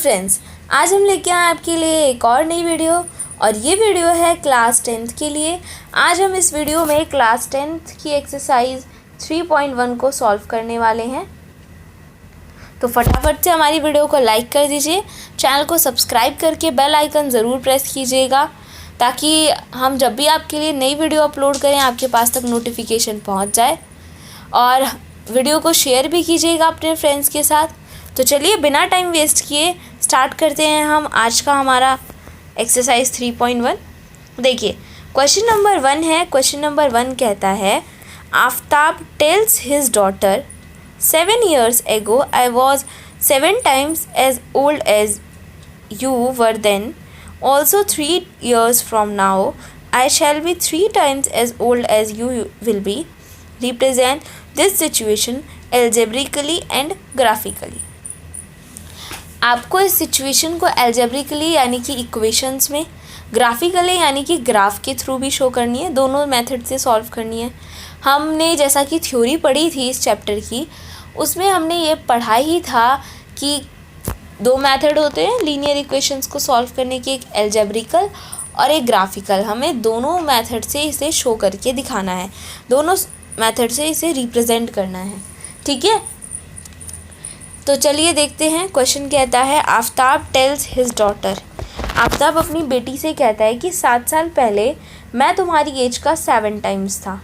Friends, आज हम लेके आए आपके लिए एक और नई वीडियो और ये वीडियो है क्लास 10th के लिए। आज हम इस वीडियो में क्लास 10th की एक्सरसाइज 3.1 को सॉल्व करने वाले हैं। तो फटाफट से हमारी वीडियो को लाइक कर दीजिए, चैनल को सब्सक्राइब करके बेल आइकन ज़रूर प्रेस कीजिएगा ताकि हम जब भी आपके लिए नई वीडियो अपलोड करें आपके पास तक नोटिफिकेशन पहुंच जाए। और वीडियो को शेयर भी कीजिएगा अपने फ्रेंड्स के साथ। तो चलिए बिना टाइम वेस्ट किए स्टार्ट करते हैं हम आज का हमारा एक्सरसाइज 3.1। देखिए क्वेश्चन नंबर 1 है। क्वेश्चन नंबर 1 कहता है, Aftab tales his daughter 7 years ago I was 7 times as old as you were then. Also 3 years from now I shall be 3 times as old as you will be. Represent this situation algebraically and graphically. आपको इस situation को algebraically यानी कि equations में, graphically यानी कि graph के through भी शो करनी है। दोनों मेथड से सॉल्व करनी है। हमने जैसा कि थ्योरी पढ़ी थी इस चैप्टर की, उसमें हमने ये पढ़ा ही था कि दो मेथड होते हैं लीनियर इक्वेशंस को सॉल्व करने की, एक एल्जेब्रिकल और एक ग्राफिकल। हमें दोनों मेथड से इसे शो करके दिखाना है, दोनों मेथड से इसे रिप्रेजेंट करना है। ठीक है, तो चलिए देखते हैं। क्वेश्चन कहता है, Aftab tales his daughter. Aftab अपनी बेटी से कहता है कि 7 साल पहले मैं तुम्हारी एज का 7 टाइम्स था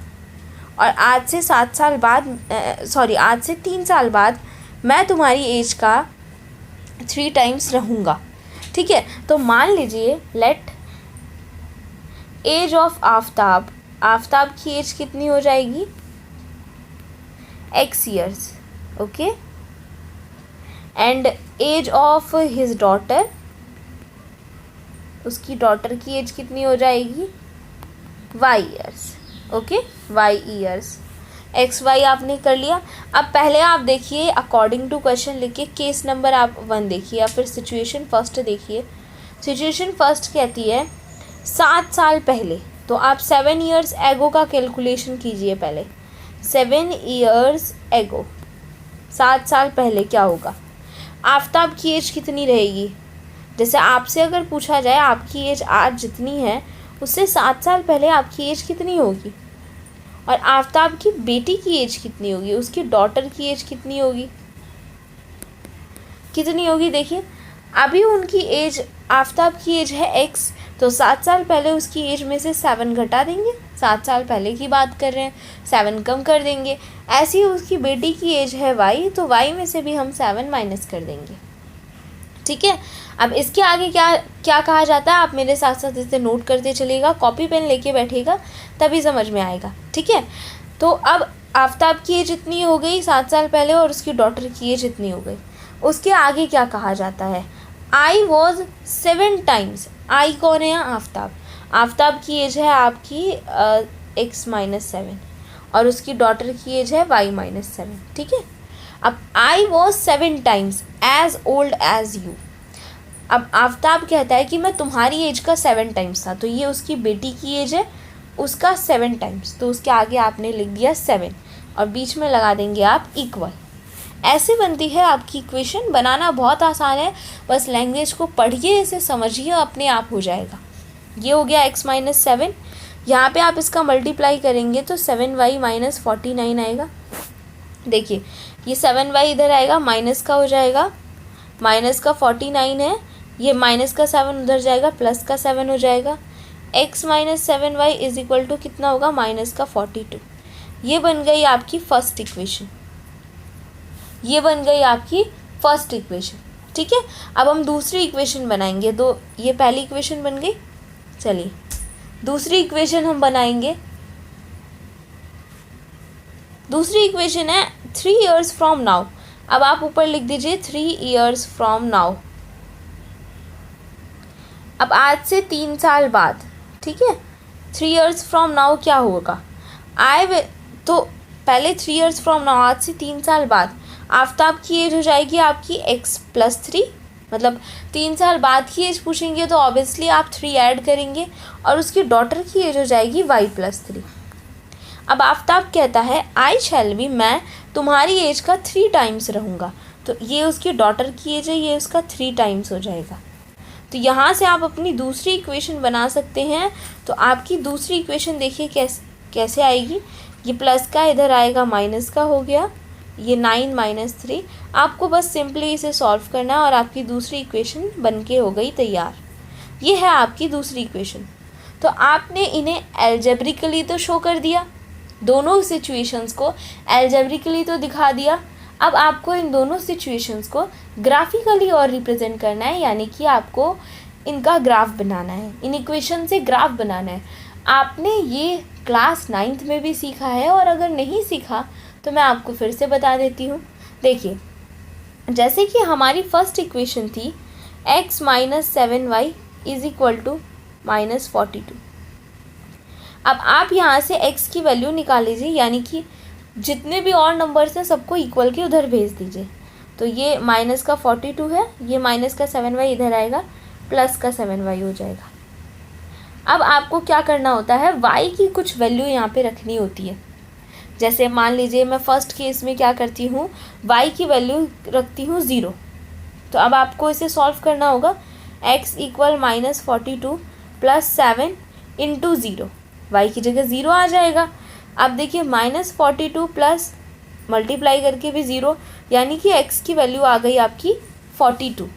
और आज से 3 साल बाद मैं तुम्हारी एज का 3 टाइम्स रहूँगा। ठीक है, तो मान लीजिए let age of Aftab, Aftab की एज कितनी हो जाएगी, x years, okay, and age of his daughter, उसकी डॉटर की एज कितनी हो जाएगी, y years, okay, y years, x y आपने कर लिया। अब पहले आप देखिए अकॉर्डिंग टू क्वेश्चन लिखिए, केस नंबर आप 1 देखिए या फिर सिचुएशन फर्स्ट देखिए। सिचुएशन फर्स्ट कहती है 7 साल पहले, तो आप 7 years एगो का कैलकुलेशन कीजिए पहले। 7 years एगो, 7 साल पहले क्या होगा, आफ्ताब की एज कितनी रहेगी। जैसे आपसे अगर पूछा जाए आपकी एज आज जितनी है उससे 7 साल पहले आपकी एज कितनी होगी, और आफ्ताब की बेटी की एज कितनी होगी, उसकी डॉटर की एज कितनी होगी, देखिए अभी उनकी एज, आफ्ताब की एज है x, तो 7 साल पहले उसकी एज में से 7 घटा देंगे, 7 साल पहले की बात कर रहे हैं, 7 कम कर देंगे। ऐसी ही उसकी बेटी की एज है y, तो y में से भी हम 7 माइनस कर देंगे। ठीक है, अब इसके आगे क्या कहा जाता है आप मेरे साथ साथ इसे नोट करते चलिएगा, कॉपी पेन लेके बैठिएगा तभी समझ में आएगा। ठीक है, तो अब आफ्ताब की एज इतनी हो गई 7 साल पहले और उसकी डॉटर की एज इतनी हो गई। उसके आगे क्या कहा जाता है, I was 7 times, I कौन है, आफ्ताब। आफ्ताब की एज है आपकी x माइनस 7 और उसकी डॉटर की एज है y माइनस 7। ठीक है, अब I was 7 times as old as you। अब आफ्ताब कहता है कि मैं तुम्हारी एज का 7 टाइम्स था, तो ये उसकी बेटी की एज है, उसका 7 टाइम्स, तो उसके आगे आपने लिख दिया 7 और बीच में लगा देंगे आप इक्वल। ऐसे बनती है आपकी इक्वेशन। बनाना बहुत आसान है, बस लैंग्वेज को पढ़िए, इसे समझिए, अपने आप हो जाएगा। ये हो गया x माइनस 7, यहाँ पे आप इसका मल्टीप्लाई करेंगे तो 7y माइनस 49 आएगा। देखिए ये 7y इधर आएगा, माइनस का हो जाएगा, माइनस का 49 है, ये माइनस का 7 उधर जाएगा, प्लस का 7 हो जाएगा। x minus 7y is equal to कितना होगा, माइनस का 42। ये बन गई आपकी फर्स्ट इक्वेशन, ये बन गई आपकी फर्स्ट इक्वेशन। ठीक है, अब हम दूसरी इक्वेशन बनाएंगे। ये पहली इक्वेशन बन गई, चलिए दूसरी इक्वेशन हम बनाएंगे। दूसरी इक्वेशन है 3 years from now। अब आप ऊपर लिख दीजिए 3 years from now। अब आज से 3 साल बाद, ठीक है, 3 years from now क्या होगा, तो पहले 3 years from now, आज से 3 साल बाद आफ्ताब की एज हो जाएगी आपकी x प्लस 3, मतलब 3 साल बाद की एज पूछेंगे तो ऑब्वियसली आप 3 ऐड करेंगे और उसकी डॉटर की एज हो जाएगी y प्लस 3। अब आफ्ताब कहता है आई शैल बी, मैं तुम्हारी एज का 3 टाइम्स रहूँगा, तो तो ये उसकी डॉटर की एज है, ये उसका 3 टाइम्स हो जाएगा। तो यहाँ से आप अपनी दूसरी इक्वेशन बना सकते हैं। तो आपकी दूसरी इक्वेशन देखिए कैसे आएगी। ये प्लस का इधर आएगा माइनस का हो गया, ये 9 माइनस 3। आपको बस सिंपली इसे सॉल्व करना है और आपकी दूसरी इक्वेशन बन के हो गई तैयार। ये है आपकी दूसरी इक्वेशन। तो आपने इन्हें एल्जेब्रिकली तो शो कर दिया, दोनों सिचुएशंस को एल्जेब्रिकली तो दिखा दिया। अब आपको इन दोनों सिचुएशंस को ग्राफिकली और रिप्रेजेंट करना है, यानी कि आपको इनका ग्राफ बनाना है, इन इक्वेशन से ग्राफ बनाना है। आपने ये क्लास 9th में भी सीखा है, और अगर नहीं सीखा तो मैं आपको फिर से बता देती हूँ। देखिए, जैसे कि हमारी फर्स्ट इक्वेशन थी x minus 7y is equal to minus 42। अब आप यहाँ से x की वैल्यू निकाल लीजिए, यानी कि जितने भी और नंबर्स हैं सबको इक्वल के उधर भेज दीजिए। तो ये माइनस का 42 है, ये माइनस का 7y इधर आएगा, प्लस का 7y हो जाएगा। अब आपको क्या करना होता है, y की कुछ वैल्यू यहाँ पे रखनी होती है। जैसे मान लीजिए मैं फर्स्ट केस में क्या करती हूँ, y की वैल्यू रखती हूँ 0। तो अब आपको इसे सॉल्व करना होगा। x equal minus 42 plus 7 into 0, y की जगह 0 आ जाएगा। अब देखिए माइनस 42 प्लस मल्टीप्लाई करके भी 0, यानी कि x की वैल्यू आ गई आपकी 42।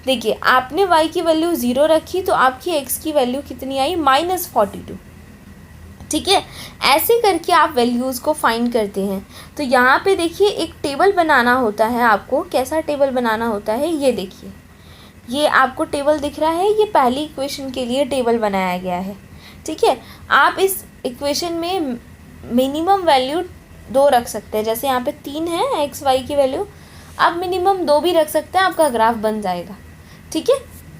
देखिए आपने y की वैल्यू 0 रखी तो आपकी x की वैल्यू कितनी आई, माइनस 42। ठीक है, ऐसे करके आप वैल्यूज़ को फाइंड करते हैं। तो यहाँ पे देखिए एक टेबल बनाना होता है आपको। कैसा टेबल बनाना होता है, ये देखिए, ये आपको टेबल दिख रहा है, ये पहली इक्वेशन के लिए टेबल बनाया गया है। ठीक है, आप इस इक्वेशन में मिनिमम वैल्यू 2 रख सकते हैं। जैसे यहाँ पे 3 है एक्स वाई की वैल्यू, आप मिनिमम 2 भी रख सकते हैं, आपका ग्राफ बन जाएगा। ठीक है,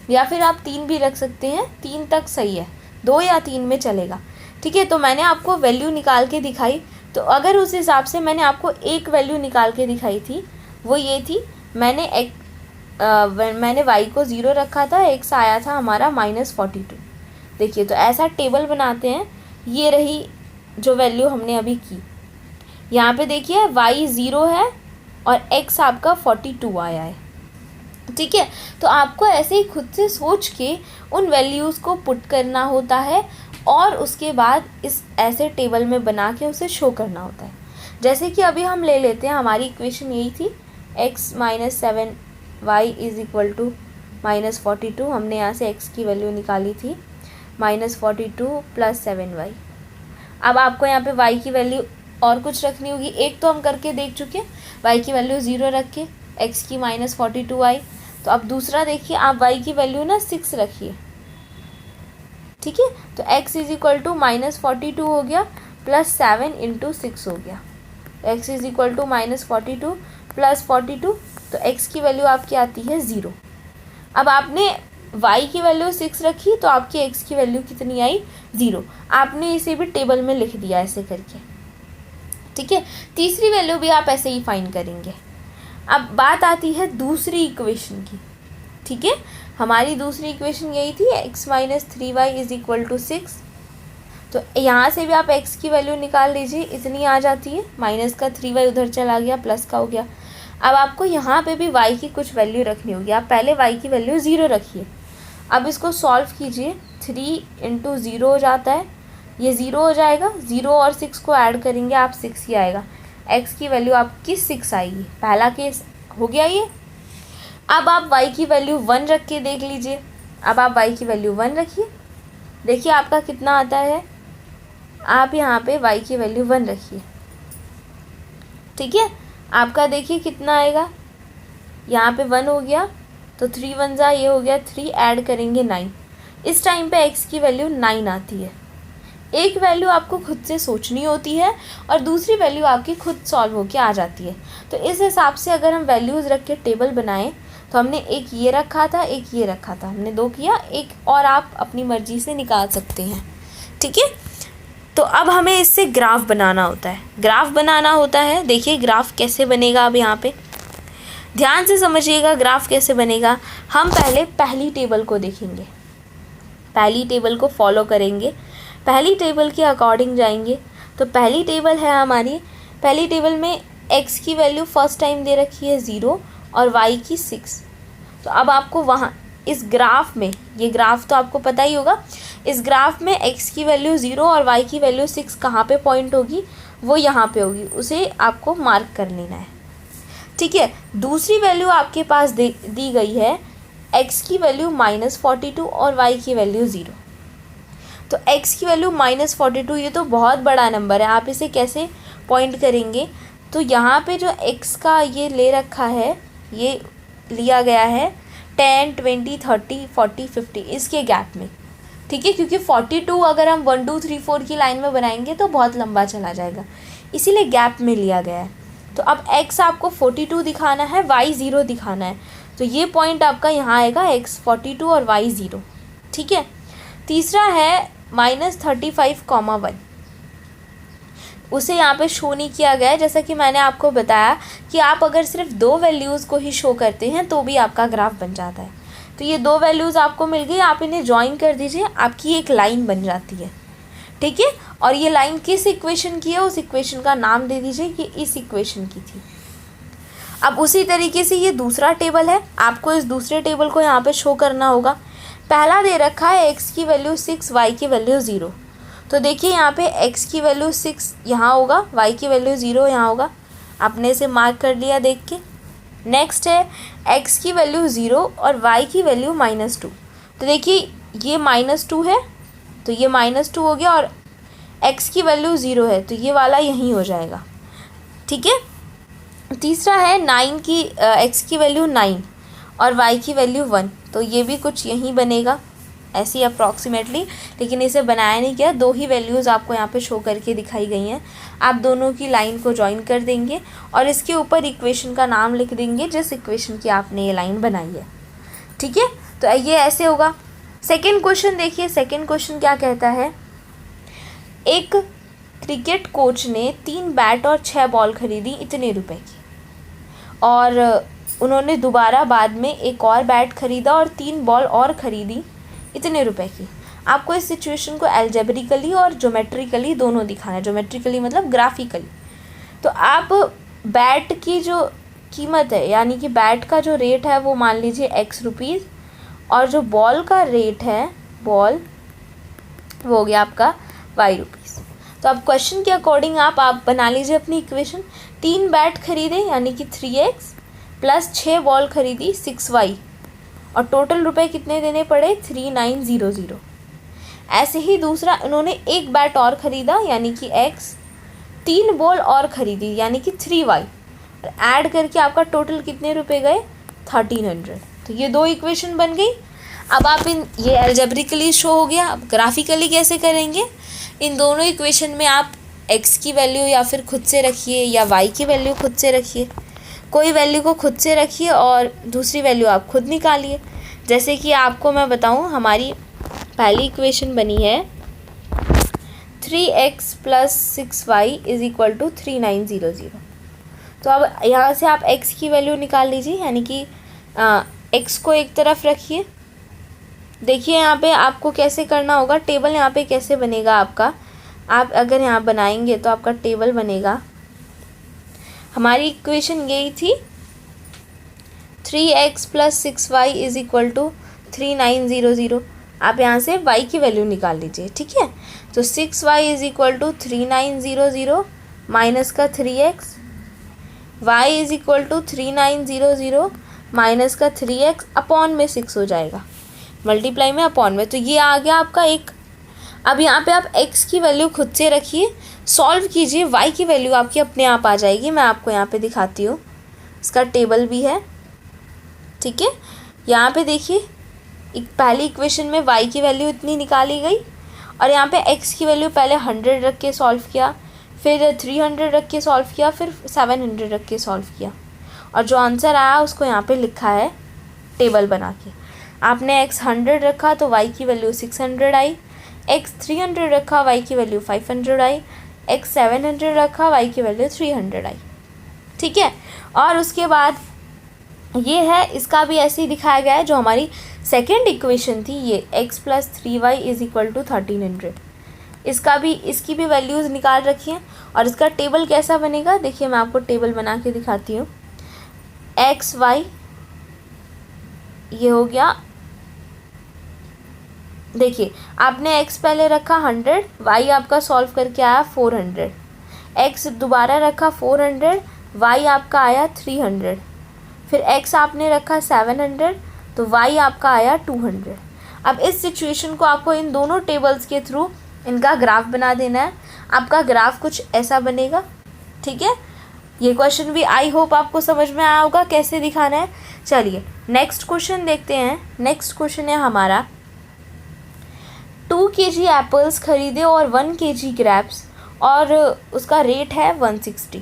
या फिर आप 3 भी रख सकते हैं, 3 तक सही है, 2 या 3 में चलेगा। ठीक है, तो मैंने आपको वैल्यू निकाल के दिखाई। तो अगर उस हिसाब से मैंने आपको एक वैल्यू निकाल के दिखाई थी, वो ये थी, मैंने y को 0 रखा था, x आया था हमारा माइनस 42। देखिए, तो ऐसा टेबल बनाते हैं। ये रही जो वैल्यू हमने अभी की। यहाँ पे देखिए y 0 है और x आपका 42 आया है। ठीक है, तो आपको ऐसे ही खुद से सोच के उन वैल्यूज़ को पुट करना होता है और उसके बाद इस ऐसे टेबल में बना के उसे शो करना होता है। जैसे कि अभी हम ले लेते हैं, हमारी इक्वेशन यही थी, x minus 7y is equal to minus 42। हमने यहाँ से x की वैल्यू निकाली थी माइनस 42 प्लस 7y। अब आपको यहाँ पे y की वैल्यू और कुछ रखनी होगी। एक तो हम करके देख चुके, y की वैल्यू 0 रख के x की माइनस 42 आई। तो अब दूसरा देखिए, आप y की वैल्यू ना 6 रखिए। ठीक है, तो x is equal to minus 42 हो गया प्लस 7 इंटू 6 हो गया। x is equal to minus 42 plus 42, तो x की वैल्यू आपकी आती है 0। अब आपने y की वैल्यू 6 रखी तो आपकी x की वैल्यू कितनी आई, 0। आपने इसे भी टेबल में लिख दिया ऐसे करके। ठीक है, तीसरी वैल्यू भी आप ऐसे ही फाइंड करेंगे। अब बात आती है दूसरी इक्वेशन की। ठीक है, हमारी दूसरी इक्वेशन यही थी, x minus 3y is equal to 6। तो यहाँ से भी आप x की वैल्यू निकाल लीजिए, इतनी आ जाती है। माइनस का 3y उधर चला गया, प्लस का हो गया। अब आपको यहाँ पे भी y की कुछ वैल्यू रखनी होगी। आप पहले y की वैल्यू 0 रखिए। अब इसको सॉल्व कीजिए, 3 इंटू 0 हो जाता है, ये 0 हो जाएगा। 0 और 6 को ऐड करेंगे आप 6 ही आएगा। x की वैल्यू आपकी 6 आएगी। पहला केस हो गया ये। अब आप y की वैल्यू 1 रख के देख लीजिए। अब आप y की वैल्यू 1 रखिए, देखिए आपका कितना आता है। आप यहाँ पे y की वैल्यू 1 रखिए। ठीक है, आपका देखिए कितना आएगा, यहाँ पे 1 हो गया तो 3 1 जा, ये हो गया 3, ऐड करेंगे 9। इस टाइम पे x की वैल्यू 9 आती है। एक वैल्यू आपको खुद से सोचनी होती है और दूसरी वैल्यू आपकी खुद सॉल्व होके आ जाती है। तो इस हिसाब से अगर हम वैल्यूज़ रख के टेबल बनाएं, तो हमने एक ये रखा था, एक ये रखा था, हमने 2 किया, एक और आप अपनी मर्ज़ी से निकाल सकते हैं। ठीक है, तो अब हमें इससे ग्राफ बनाना होता है। ग्राफ बनाना होता है, देखिए ग्राफ कैसे बनेगा। अब यहाँ पे ध्यान से समझिएगा ग्राफ कैसे बनेगा। हम पहले पहली टेबल को देखेंगे, पहली टेबल को फॉलो करेंगे, पहली टेबल के अकॉर्डिंग जाएंगे। तो पहली टेबल है हमारी, पहली टेबल में x की वैल्यू फर्स्ट टाइम दे रखी है 0 और y की 6। तो अब आपको वहाँ इस ग्राफ में, ये ग्राफ तो आपको पता ही होगा, इस ग्राफ में x की वैल्यू 0 और y की वैल्यू 6 कहाँ पे पॉइंट होगी, वो यहाँ पे होगी, उसे आपको मार्क कर लेना है। ठीक है, दूसरी वैल्यू आपके पास दी गई है x की वैल्यू -42 और y की वैल्यू 0। तो x की वैल्यू -42, ये तो बहुत बड़ा नंबर है, आप इसे कैसे पॉइंट करेंगे? तो यहाँ पे जो x का ये ले रखा है, ये लिया गया है 10, 20, 30, 40, 50 इसके गैप में। ठीक है, क्योंकि 42 अगर हम 1, 2, 3, 4 की लाइन में बनाएंगे तो बहुत लंबा चला जाएगा, इसीलिए गैप में लिया गया है। तो अब x आपको 42 दिखाना है, y 0 दिखाना है, तो ये पॉइंट आपका यहाँ आएगा x 42 और y 0। ठीक है, तीसरा है -35, 1, उसे यहाँ पे शो नहीं किया गया है। जैसा कि मैंने आपको बताया कि आप अगर सिर्फ 2 वैल्यूज़ को ही शो करते हैं तो भी आपका ग्राफ बन जाता है। तो ये 2 वैल्यूज़ आपको मिल गई, आप इन्हें ज्वाइन कर दीजिए, आपकी एक लाइन बन जाती है। ठीक है, और ये लाइन किस इक्वेशन की है, उस इक्वेशन का नाम दे दीजिए कि इस इक्वेशन की थी। अब उसी तरीके से ये दूसरा टेबल है, आपको इस दूसरे टेबल को यहाँ पे शो करना होगा। पहला दे रखा है x की वैल्यू 6, y की वैल्यू 0। तो देखिए यहाँ पे x की वैल्यू 6 यहाँ होगा, y की वैल्यू 0 यहाँ होगा, आपने इसे मार्क कर लिया देख के। नेक्स्ट है x की वैल्यू 0 और y की वैल्यू -2। तो देखिए ये -2 है, तो ये -2 हो गया, और x की वैल्यू 0 है, तो ये वाला यहीं हो जाएगा। ठीक है, तीसरा है 9 की x की वैल्यू 9 और y की वैल्यू 1, तो ये भी कुछ यहीं बनेगा ऐसी अप्रॉक्सीमेटली, लेकिन इसे बनाया नहीं गया। 2 ही वैल्यूज़ आपको यहाँ पे शो करके दिखाई गई हैं, आप दोनों की लाइन को ज्वाइन कर देंगे और इसके ऊपर इक्वेशन का नाम लिख देंगे जिस इक्वेशन की आपने ये लाइन बनाई है। ठीक है, तो ये ऐसे होगा। सेकेंड क्वेश्चन देखिए, सेकेंड क्वेश्चन क्या कहता है, एक क्रिकेट कोच ने 3 बैट और 6 बॉल खरीदी इतने रुपए की, और उन्होंने दोबारा बाद में एक और बैट खरीदा और 3 बॉल और ख़रीदी इतने रुपए की। आपको इस सिचुएशन को एल्जेब्रिकली और ज्योमेट्रिकली दोनों दिखाना है। ज्योमेट्रिकली मतलब ग्राफिकली। तो आप बैट की जो कीमत है, यानी कि बैट का जो रेट है वो मान लीजिए x रुपीज़, और जो बॉल का रेट है, बॉल वो हो गया आपका y रुपीज़। तो अब क्वेश्चन के अकॉर्डिंग आप बना लीजिए अपनी इक्वेशन। 3 बैट खरीदे यानी कि 3x प्लस 6 बॉल खरीदी 6y, और टोटल रुपए कितने देने पड़े 3900। ऐसे ही दूसरा, उन्होंने एक बैट और ख़रीदा यानी कि x, 3 बॉल और ख़रीदी यानी कि 3y, और ऐड करके आपका टोटल कितने रुपए गए 1300। तो ये 2 इक्वेशन बन गई। अब आप ये एल्जेब्रिकली शो हो गया। अब ग्राफिकली कैसे करेंगे, इन दोनों इक्वेशन में आप x की वैल्यू या फिर खुद से रखिए या y की वैल्यू खुद से रखिए, कोई वैल्यू को खुद से रखिए और दूसरी वैल्यू आप खुद निकालिए। जैसे कि आपको मैं बताऊं, हमारी पहली इक्वेशन बनी है 3x plus 6y is equal to 3900। तो अब यहाँ से आप x की वैल्यू निकाल लीजिए, यानी कि x को एक तरफ रखिए। देखिए यहाँ पे आपको कैसे करना होगा, टेबल यहाँ पे कैसे बनेगा आपका, आप अगर यहाँ बनाएंगे तो आपका टेबल बनेगा। हमारी इक्वेशन यही थी 3x plus 6y is equal to 3900। आप यहाँ से y की वैल्यू निकाल लीजिए। ठीक है, तो 6y is equal to 3900 minus का 3x, y is equal to 3900 minus का 3x अपॉन में 6 हो जाएगा, मल्टीप्लाई में अपॉन में, तो ये आ गया आपका एक। अब यहाँ पे आप x की वैल्यू खुद से रखिए, सॉल्व कीजिए, y की वैल्यू आपकी अपने आप आ जाएगी। मैं आपको यहाँ पे दिखाती हूँ, इसका टेबल भी है। ठीक है, यहाँ पे देखिए पहली इक्वेशन में y की वैल्यू इतनी निकाली गई, और यहाँ पे x की वैल्यू पहले 100 रख के सॉल्व किया, फिर 300 रख के सॉल्व किया, फिर 700 रख के सॉल्व किया, और जो आंसर आया उसको यहाँ पे लिखा है टेबल बना के। आपने x 100 रखा तो y की वैल्यू 600 आई, x 300 रखा y की वैल्यू 500 आई, x 700 रखा y की वैल्यू 300 आई। ठीक है, और उसके बाद ये है, इसका भी ऐसे ही दिखाया गया है। जो हमारी सेकेंड इक्वेशन थी ये x plus 3y is equal to 1300, इसकी भी वैल्यूज़ निकाल रखी हैं। और इसका टेबल कैसा बनेगा, देखिए मैं आपको टेबल बना के दिखाती हूँ। एक्स वाई ये हो गया, देखिए आपने x पहले रखा 100, y आपका सॉल्व करके आया 400, x दोबारा रखा 400, y आपका आया 300, फिर x आपने रखा 700 तो y आपका आया 200। अब इस सिचुएशन को आपको इन दोनों टेबल्स के थ्रू इनका ग्राफ बना देना है। आपका ग्राफ कुछ ऐसा बनेगा, ठीक है। ये क्वेश्चन भी आई होप आपको समझ में आया होगा कैसे दिखाना है। चलिए नेक्स्ट क्वेश्चन देखते हैं। नेक्स्ट क्वेश्चन है हमारा 2 kg एप्पल्स खरीदे और 1 kg ग्रेप्स और उसका रेट है 160।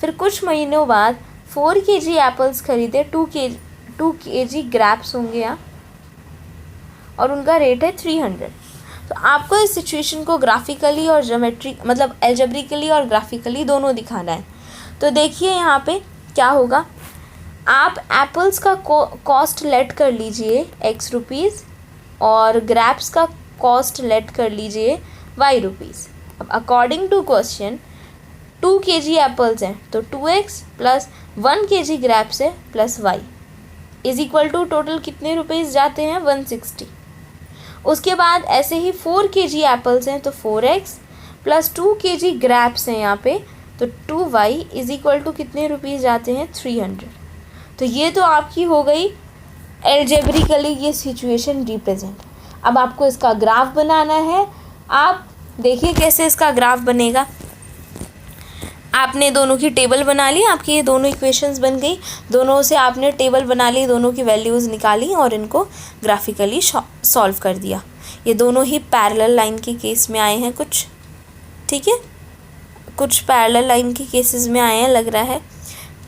फिर कुछ महीनों बाद 4 kg एप्पल्स खरीदे, 2 kg ग्रेप्स होंगे यहाँ और उनका रेट है 300। तो आपको इस सिचुएशन को ग्राफिकली और ज्योमेट्रिक मतलब एल्जेब्रिकली और ग्राफिकली दोनों दिखाना है। तो देखिए यहाँ पे क्या होगा, आप एप्पल्स का कॉस्ट लेट कर लीजिए x रुपीज़ और ग्रेप्स का कॉस्ट लेट कर लीजिए y रुपीज़। अब according to question 2 kg apples हैं तो 2x प्लस 1 kg ग्रेप्स है plus y is equal to total कितने रुपीज़ जाते हैं 160। उसके बाद ऐसे ही 4 kg एप्पल्स हैं तो 4x प्लस 2 kg ग्रेप्स हैं यहाँ पे तो 2y इज इक्वल टू कितने रुपीज़ जाते हैं 300। तो ये तो आपकी हो गई एल्जेब्रिकली ये सिचुएशन रिप्रेजेंट। अब आपको इसका ग्राफ बनाना है। आप देखिए कैसे इसका ग्राफ बनेगा। आपने दोनों की टेबल बना ली, आपकी ये दोनों इक्वेशंस बन गई, दोनों से आपने टेबल बना ली, दोनों की वैल्यूज़ निकाली और इनको ग्राफिकली सॉल्व कर दिया। ये दोनों ही पैरेलल लाइन के केस में आए हैं कुछ, ठीक है, कुछ पैरेलल लाइन के केसेस में आए हैं लग रहा है,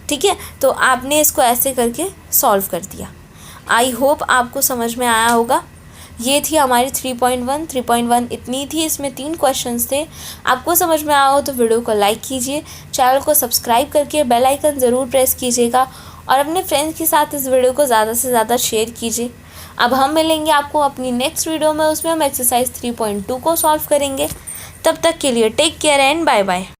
ठीक है। तो आपने इसको ऐसे करके सॉल्व कर दिया। आई होप आपको समझ में आया होगा। ये थी हमारी 3.1 इतनी थी, इसमें 3 क्वेश्चंस थे। आपको समझ में आया हो तो वीडियो को लाइक कीजिए, चैनल को सब्सक्राइब करके बेल आइकन ज़रूर प्रेस कीजिएगा और अपने फ्रेंड्स के साथ इस वीडियो को ज़्यादा से ज़्यादा शेयर कीजिए। अब हम मिलेंगे आपको अपनी नेक्स्ट वीडियो में, उसमें हम एक्सरसाइज 3.2 को सॉल्व करेंगे। तब तक के लिए take care and bye bye.